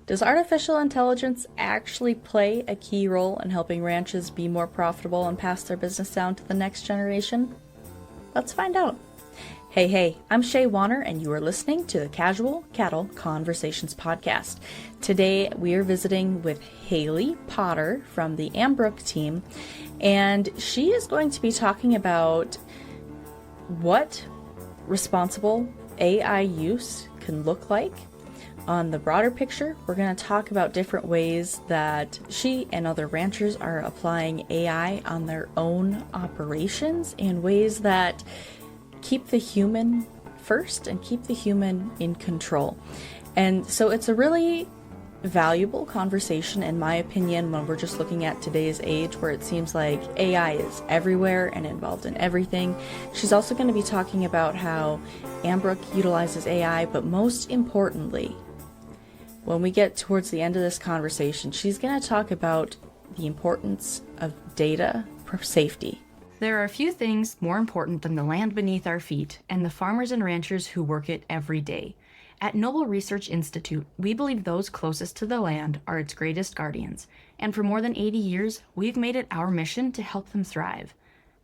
Does artificial intelligence actually play a key role in helping ranches be more profitable and pass their business down to the next generation? Let's find out. Hey, I'm Shaye Wanner, and you are listening to the Casual Cattle Conversations podcast. Today, we are visiting with Haley Potter from the Ambrook team, and she is going to be talking about what responsible AI use can look like. On the broader picture, we're going to talk about different ways that she and other ranchers are applying AI on their own operations and ways that keep the human first and keep the human in control. And so it's a really valuable conversation, in my opinion, when we're just looking at today's age where it seems like AI is everywhere and involved in everything. She's also going to be talking about how Ambrook utilizes AI, but most importantly, when we get towards the end of this conversation, she's going to talk about the importance of data safety. There are a few things more important than the land beneath our feet and the farmers and ranchers who work it every day. At Noble Research Institute, we believe those closest to the land are its greatest guardians, and for more than 80 years, we've made it our mission to help them thrive.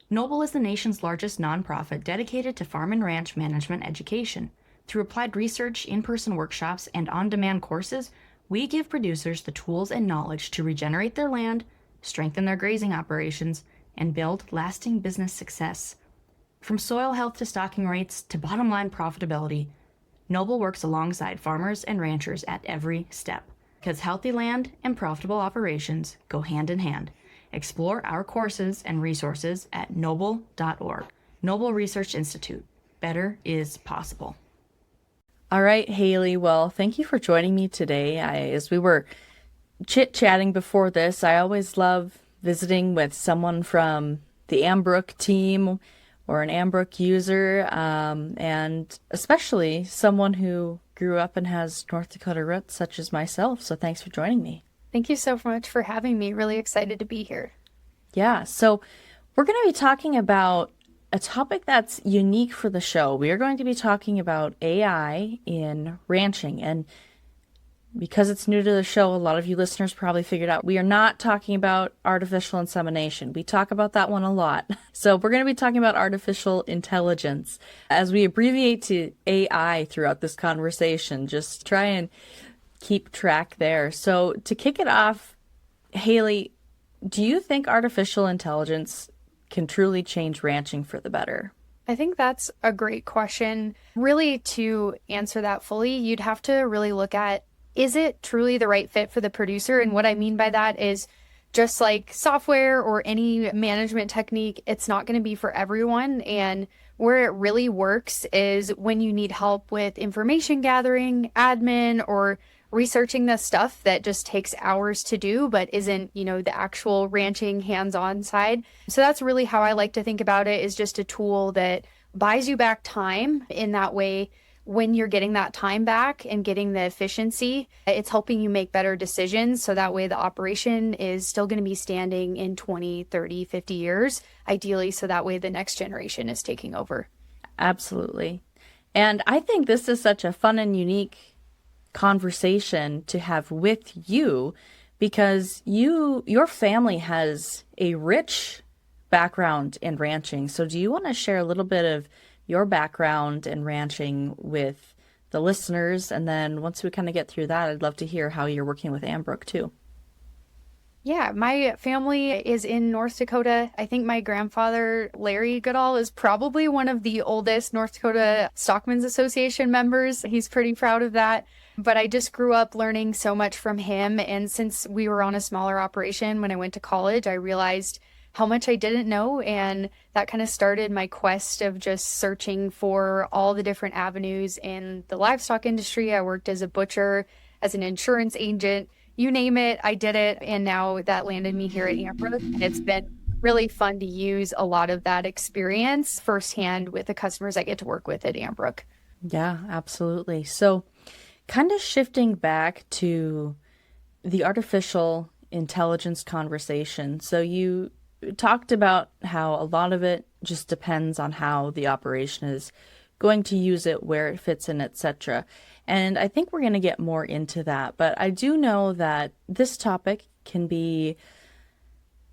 Noble is the nation's largest nonprofit dedicated to farm and ranch management education. Through applied research, in-person workshops, and on-demand courses, we give producers the tools and knowledge to regenerate their land, strengthen their grazing operations, and build lasting business success. From soil health to stocking rates to bottom line profitability, Noble works alongside farmers and ranchers at every step, because healthy land and profitable operations go hand in hand. Explore our courses and resources at noble.org. Noble Research Institute. Better is possible. All right, Haley. Well, thank you for joining me today. As we were chit-chatting before this, I always love visiting with someone from the Ambrook team or an Ambrook user, and especially someone who grew up and has North Dakota roots, such as myself. So thanks for joining me. Thank you so much for having me. Really excited to be here. Yeah, so we're going to be talking about a topic that's unique for the show. We are going to be talking about AI in ranching, and because it's new to the show, a lot of you listeners probably figured out we are not talking about artificial insemination. We talk about that one a lot. So we're going to be talking about artificial intelligence. As we abbreviate to AI throughout this conversation, just try and keep track there. So to kick it off, Haley, do you think artificial intelligence can truly change ranching for the better? I think that's a great question. Really, to answer that fully, you'd have to really look at, is it truly the right fit for the producer? And what I mean by that is, just like software or any management technique, it's not going to be for everyone. And where it really works is when you need help with information gathering, admin, or researching the stuff that just takes hours to do, but isn't, the actual ranching hands-on side. So that's really how I like to think about it, is just a tool that buys you back time in that way. When you're getting that time back and getting the efficiency, it's helping you make better decisions. So that way the operation is still going to be standing in 20, 30, 50 years, ideally. So that way the next generation is taking over. Absolutely. And I think this is such a fun and unique conversation to have with you, because your family has a rich background in ranching. So do you want to share a little bit of your background in ranching with the listeners? And then once we kind of get through that, I'd love to hear how you're working with Ambrook too. Yeah, my family is in North Dakota. I think my grandfather, Larry Goodall, is probably one of the oldest North Dakota Stockmen's Association members. He's pretty proud of that. But I just grew up learning so much from him. And since we were on a smaller operation when I went to college, I realized how much I didn't know. And that kind of started my quest of just searching for all the different avenues in the livestock industry. I worked as a butcher, as an insurance agent, you name it, I did it. And now that landed me here at Ambrook. And it's been really fun to use a lot of that experience firsthand with the customers I get to work with at Ambrook. Yeah, absolutely. So kind of shifting back to the artificial intelligence conversation. So you talked about how a lot of it just depends on how the operation is going to use it, where it fits in, etc. And I think we're going to get more into that. But I do know that this topic can be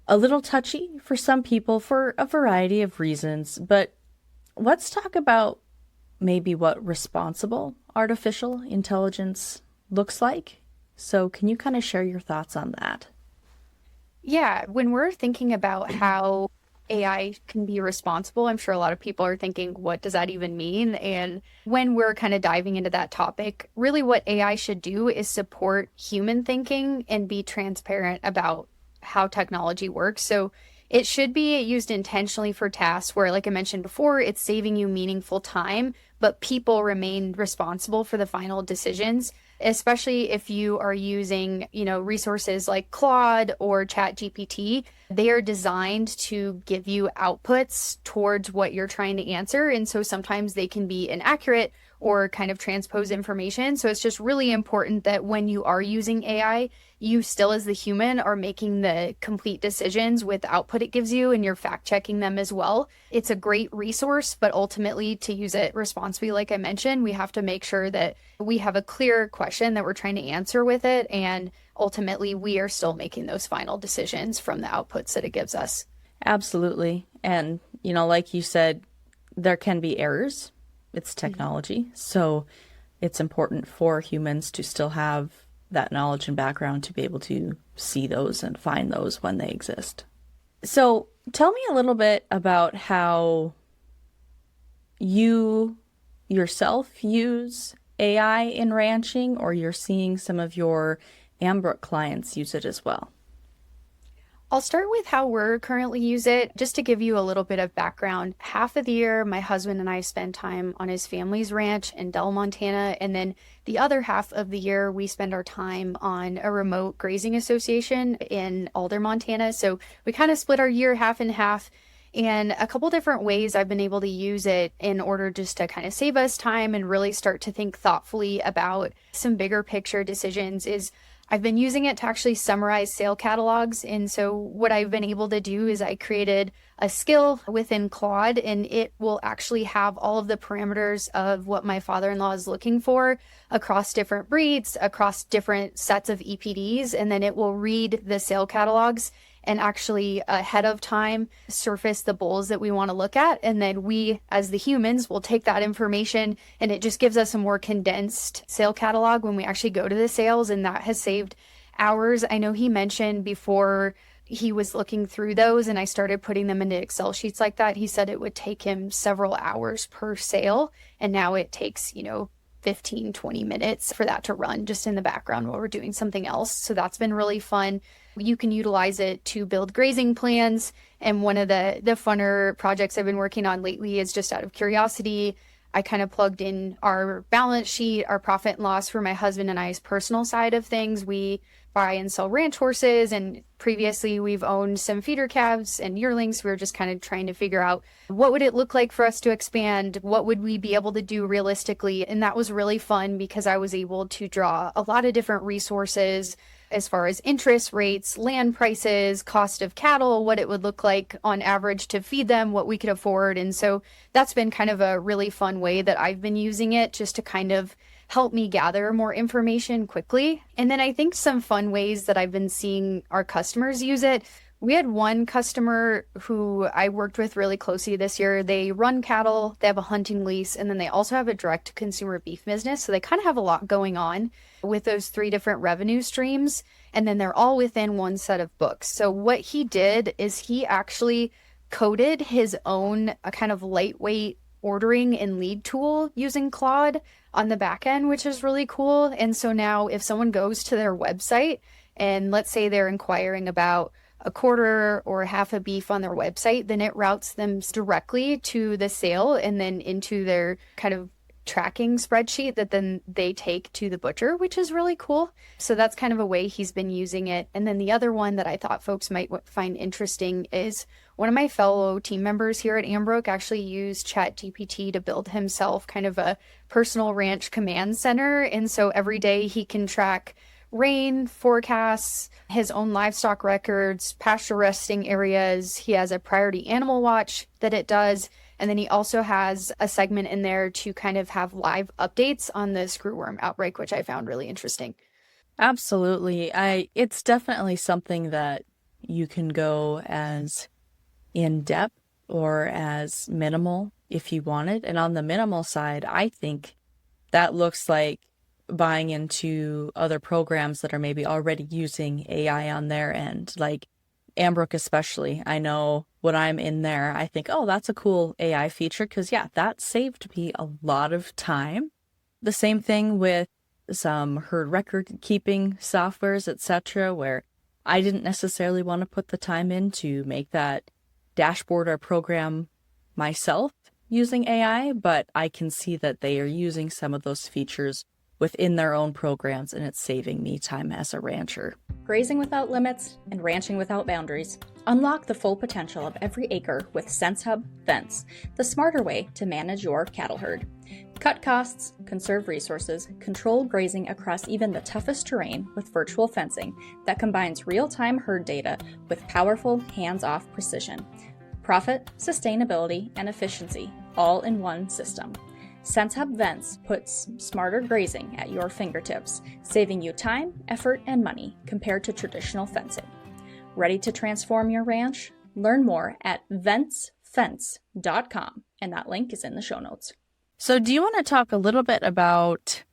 a little touchy for some people for a variety of reasons. But let's talk about maybe what responsible artificial intelligence looks like. So can you kind of share your thoughts on that? Yeah, when we're thinking about how AI can be responsible, I'm sure a lot of people are thinking, what does that even mean? And when we're kind of diving into that topic, really what AI should do is support human thinking and be transparent about how technology works. So it should be used intentionally for tasks where, like I mentioned before, it's saving you meaningful time, but people remain responsible for the final decisions, especially if you are using, resources like Claude or ChatGPT. They are designed to give you outputs towards what you're trying to answer. And so sometimes they can be inaccurate or kind of transpose information. So it's just really important that when you are using AI, you still as the human are making the complete decisions with the output it gives you, and you're fact checking them as well. It's a great resource, but ultimately to use it responsibly, like I mentioned, we have to make sure that we have a clear question that we're trying to answer with it. And ultimately we are still making those final decisions from the outputs that it gives us. Absolutely. And, like you said, there can be errors. It's technology. So it's important for humans to still have that knowledge and background to be able to see those and find those when they exist. So tell me a little bit about how you yourself use AI in ranching, or you're seeing some of your Ambrook clients use it as well. I'll start with how we're currently use it. Just to give you a little bit of background, half of the year, my husband and I spend time on his family's ranch in Dell, Montana. And then the other half of the year, we spend our time on a remote grazing association in Alder, Montana. So we kind of split our year half and half. And a couple different ways I've been able to use it in order just to kind of save us time and really start to think thoughtfully about some bigger picture decisions is I've been using it to actually summarize sale catalogs. And so what I've been able to do is I created a skill within Claude, and it will actually have all of the parameters of what my father-in-law is looking for across different breeds, across different sets of EPDs. And then it will read the sale catalogs and actually ahead of time surface the bulls that we want to look at. And then we, as the humans, will take that information, and it just gives us a more condensed sale catalog when we actually go to the sales. And that has saved hours. I know he mentioned before he was looking through those and I started putting them into Excel sheets like that, he said it would take him several hours per sale. And now it takes, 15, 20 minutes for that to run just in the background while we're doing something else. So that's been really fun. You can utilize it to build grazing plans. And one of the funner projects I've been working on lately is just out of curiosity. I kind of plugged in our balance sheet, our profit and loss for my husband and I's personal side of things. We buy and sell ranch horses, and previously we've owned some feeder calves and yearlings. We were just kind of trying to figure out what would it look like for us to expand? What would we be able to do realistically? And that was really fun because I was able to draw a lot of different resources as far as interest rates, land prices, cost of cattle, what it would look like on average to feed them, what we could afford. And so that's been kind of a really fun way that I've been using it just to kind of help me gather more information quickly. And then I think some fun ways that I've been seeing our customers use it. We had one customer who I worked with really closely this year. They run cattle, they have a hunting lease, and then they also have a direct to consumer beef business. So they kind of have a lot going on with those 3 different revenue streams. And then they're all within one set of books. So what he did is he actually coded his own kind of lightweight ordering and lead tool using Claude on the back end, which is really cool. And so now if someone goes to their website and let's say they're inquiring about a quarter or half a beef on their website, then it routes them directly to the sale and then into their kind of tracking spreadsheet that then they take to the butcher, which is really cool. So that's kind of a way he's been using it. And then the other one that I thought folks might find interesting is one of my fellow team members here at Ambrook actually used ChatGPT to build himself kind of a personal ranch command center. And so every day he can track rain forecasts, his own livestock records, pasture resting areas. He has a priority animal watch that it does. And then he also has a segment in there to kind of have live updates on the screwworm outbreak, which I found really interesting. Absolutely. It's definitely something that you can go as in depth or as minimal if you want it. And on the minimal side, I think that looks like buying into other programs that are maybe already using AI on their end, like Ambrook especially. I know when I'm in there, I think, oh, that's a cool AI feature because, yeah, that saved me a lot of time. The same thing with some herd record keeping softwares, etc., where I didn't necessarily want to put the time in to make that dashboard or program myself using AI, but I can see that they are using some of those features within their own programs, and it's saving me time as a rancher. Grazing without limits and ranching without boundaries. Unlock the full potential of every acre with SenseHub Fence, the smarter way to manage your cattle herd. Cut costs, conserve resources, control grazing across even the toughest terrain with virtual fencing that combines real-time herd data with powerful, hands-off precision. Profit, sustainability, and efficiency, all in one system. SenseHub Vents puts smarter grazing at your fingertips, saving you time, effort, and money compared to traditional fencing. Ready to transform your ranch? Learn more at ventsfence.com, and that link is in the show notes. So do you want to talk a little bit about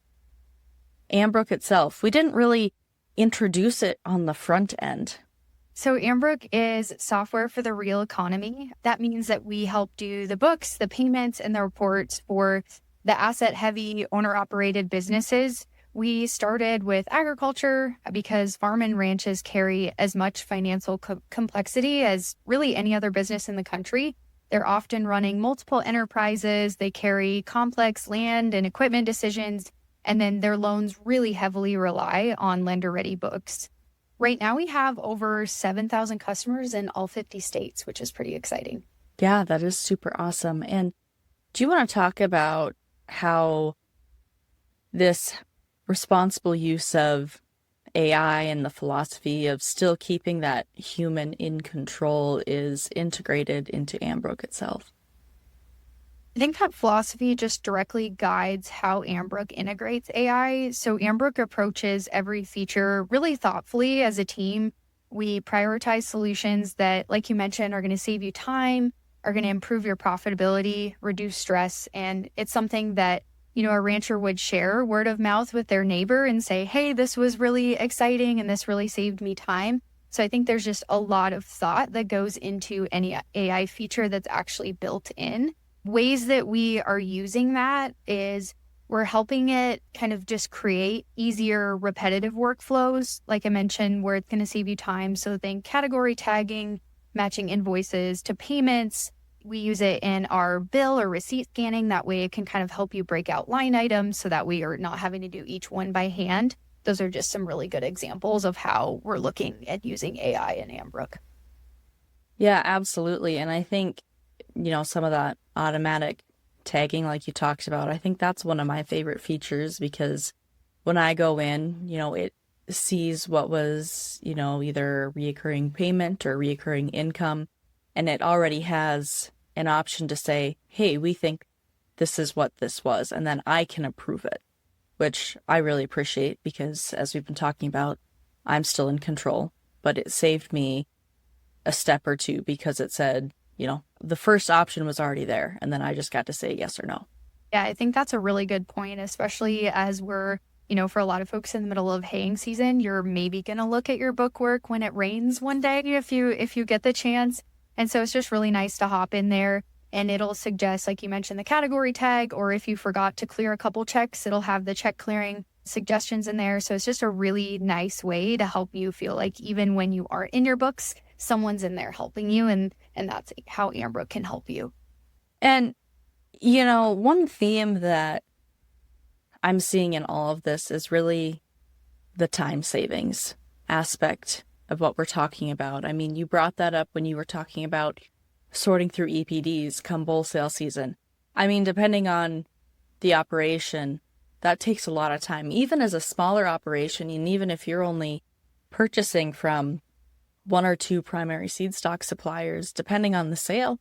Ambrook itself? We didn't really introduce it on the front end. So Ambrook is software for the real economy. That means that we help do the books, the payments, and the reports for the asset-heavy owner-operated businesses. We started with agriculture because farm and ranches carry as much financial complexity as really any other business in the country. They're often running multiple enterprises. They carry complex land and equipment decisions, and then their loans really heavily rely on lender-ready books. Right now, we have over 7,000 customers in all 50 states, which is pretty exciting. Yeah, that is super awesome. And do you want to talk about how this responsible use of AI and the philosophy of still keeping that human in control is integrated into Ambrook itself? I think that philosophy just directly guides how Ambrook integrates AI. So Ambrook approaches every feature really thoughtfully as a team. We prioritize solutions that, like you mentioned, are going to save you time, are going to improve your profitability, reduce stress. And it's something that, a rancher would share word of mouth with their neighbor and say, hey, this was really exciting and this really saved me time. So I think there's just a lot of thought that goes into any AI feature that's actually built in. Ways that we are using that is we're helping it kind of just create easier repetitive workflows, like I mentioned, where it's going to save you time. So think category tagging, matching invoices to payments. We use it in our bill or receipt scanning. That way it can kind of help you break out line items so that we are not having to do each one by hand. Those are just some really good examples of how we're looking at using AI in Ambrook. Yeah, absolutely. And I think some of that automatic tagging like you talked about, I think that's one of my favorite features because when I go in, it sees what was, either a reoccurring payment or reoccurring income, and it already has an option to say, hey, we think this is what this was, and then I can approve it, which I really appreciate because as we've been talking about, I'm still in control, but it saved me a step or two because it said, the first option was already there, and then I just got to say yes or no. Yeah, I think that's a really good point, especially as we're, for a lot of folks in the middle of haying season, you're maybe going to look at your bookwork when it rains one day if you get the chance. And so it's just really nice to hop in there and it'll suggest, like you mentioned, the category tag, or if you forgot to clear a couple checks, it'll have the check clearing suggestions in there. So it's just a really nice way to help you feel like even when you are in your books, someone's in there helping you, and that's how Ambrook can help you. And, one theme that I'm seeing in all of this is really the time savings aspect of what we're talking about. I mean, you brought that up when you were talking about sorting through EPDs come bull sale season. I mean, depending on the operation, that takes a lot of time, even as a smaller operation, and even if you're only purchasing from one or two primary seed stock suppliers, depending on the sale,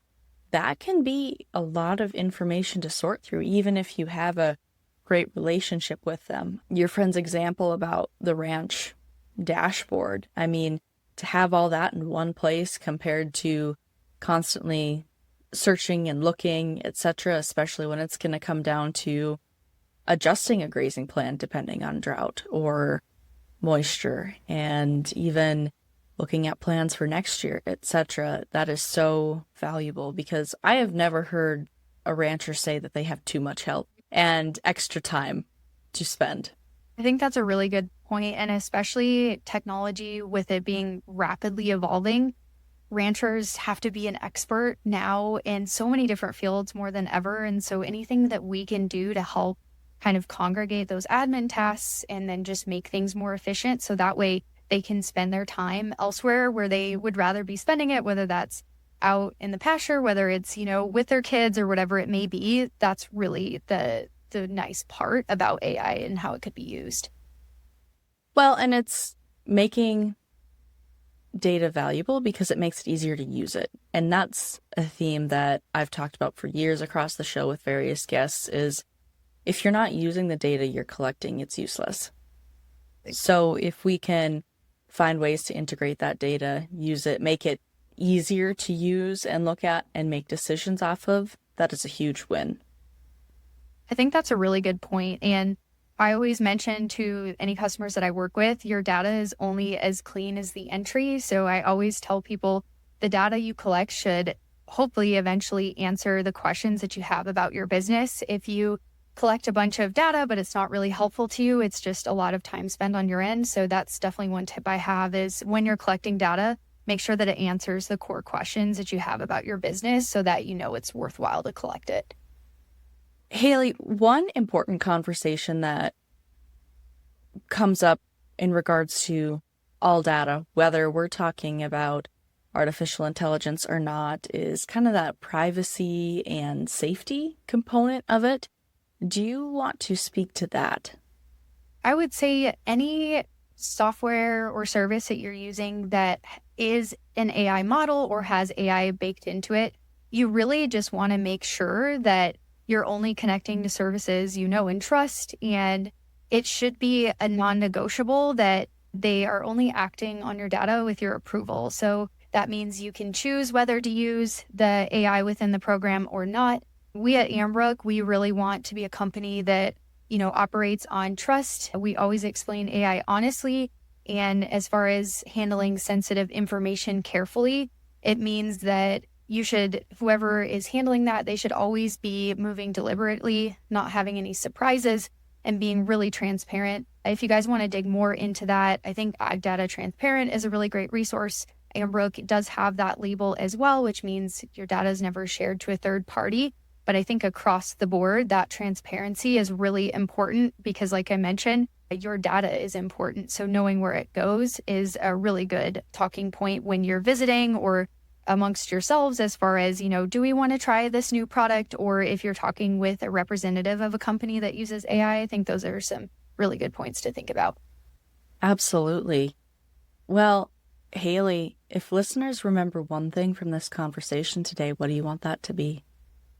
that can be a lot of information to sort through, even if you have a great relationship with them. Your friend's example about the ranch dashboard, I mean, to have all that in one place compared to constantly searching and looking, etc., especially when it's going to come down to adjusting a grazing plan depending on drought or moisture, and even looking at plans for next year, etc. That is so valuable, because I have never heard a rancher say that they have too much help and extra time to spend. I think that's a really good point, and especially technology with it being rapidly evolving. Ranchers have to be an expert now in so many different fields more than ever. And so anything that we can do to help kind of congregate those admin tasks and then just make things more efficient, so that way they can spend their time elsewhere where they would rather be spending it, whether that's out in the pasture, whether it's, with their kids or whatever it may be. That's really the nice part about AI and how it could be used. Well, and it's making data valuable because it makes it easier to use it. And that's a theme that I've talked about for years across the show with various guests, is if you're not using the data you're collecting, it's useless. So if we can find ways to integrate that data, use it, make it easier to use and look at and make decisions off of, that is a huge win. I think that's a really good point. And I always mention to any customers that I work with, your data is only as clean as the entry. So I always tell people the data you collect should hopefully eventually answer the questions that you have about your business. If you collect a bunch of data, but it's not really helpful to you, it's just a lot of time spent on your end. So that's definitely one tip I have, is when you're collecting data, make sure that it answers the core questions that you have about your business so that it's worthwhile to collect it. Haley, one important conversation that comes up in regards to all data, whether we're talking about artificial intelligence or not, is kind of that privacy and safety component of it. Do you want to speak to that? I would say any software or service that you're using that is an AI model or has AI baked into it, you really just want to make sure that you're only connecting to services you know and trust, and it should be a non-negotiable that they are only acting on your data with your approval. So that means you can choose whether to use the AI within the program or not. We at Ambrook, we really want to be a company that, operates on trust. We always explain AI honestly. And as far as handling sensitive information carefully, it means that whoever is handling that, they should always be moving deliberately, not having any surprises, and being really transparent. If you guys want to dig more into that, I think Ag Data Transparent is a really great resource. Ambrook does have that label as well, which means your data is never shared to a third party. But I think across the board, that transparency is really important because, like I mentioned, your data is important. So knowing where it goes is a really good talking point when you're visiting or amongst yourselves, as far as, do we want to try this new product? Or if you're talking with a representative of a company that uses AI, I think those are some really good points to think about. Absolutely. Well, Haley, if listeners remember one thing from this conversation today, what do you want that to be?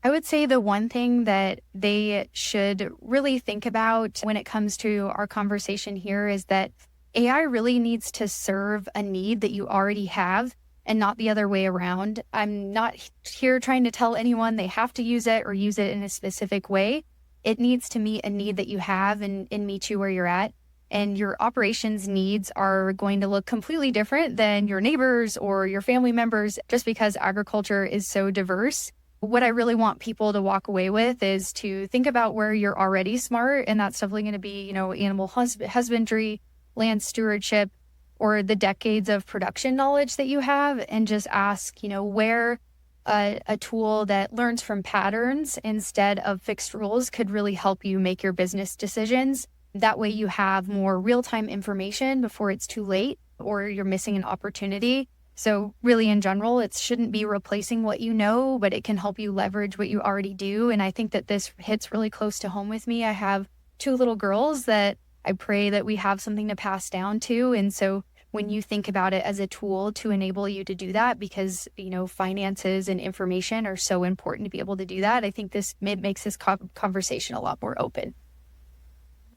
I would say the one thing that they should really think about when it comes to our conversation here is that AI really needs to serve a need that you already have and not the other way around. I'm not here trying to tell anyone they have to use it or use it in a specific way. It needs to meet a need that you have and meet you where you're at. And your operations needs are going to look completely different than your neighbors or your family members, just because agriculture is so diverse. What I really want people to walk away with is to think about where you're already smart. And that's definitely going to be, animal husbandry, land stewardship, or the decades of production knowledge that you have, and just ask, where a tool that learns from patterns instead of fixed rules could really help you make your business decisions. That way you have more real-time information before it's too late or you're missing an opportunity. So really, in general, it shouldn't be replacing what you know, but it can help you leverage what you already do. And I think that this hits really close to home with me. I have 2 little girls that I pray that we have something to pass down to. And so when you think about it as a tool to enable you to do that, because, finances and information are so important to be able to do that, I think it makes this conversation a lot more open.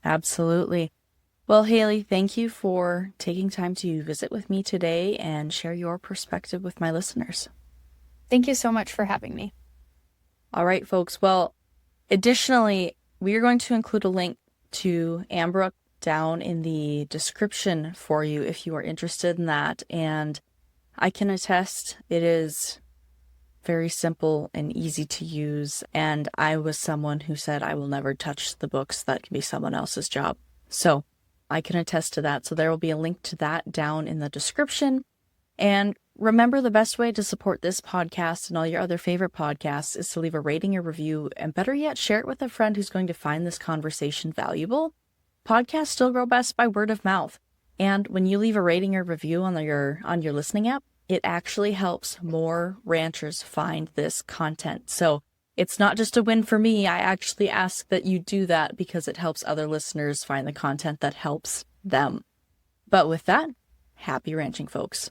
Absolutely. Well, Haley, thank you for taking time to visit with me today and share your perspective with my listeners. Thank you so much for having me. All right, folks. Well, additionally, we are going to include a link to Ambrook down in the description for you if you are interested in that. And I can attest it is very simple and easy to use. And I was someone who said, I will never touch the books. That can be someone else's job. So I can attest to that. So there will be a link to that down in the description. And remember, the best way to support this podcast and all your other favorite podcasts is to leave a rating or review, and better yet, share it with a friend who's going to find this conversation valuable. Podcasts still grow best by word of mouth. And when you leave a rating or review on your listening app, it actually helps more ranchers find this content. So it's not just a win for me. I actually ask that you do that because it helps other listeners find the content that helps them. But with that, happy ranching, folks.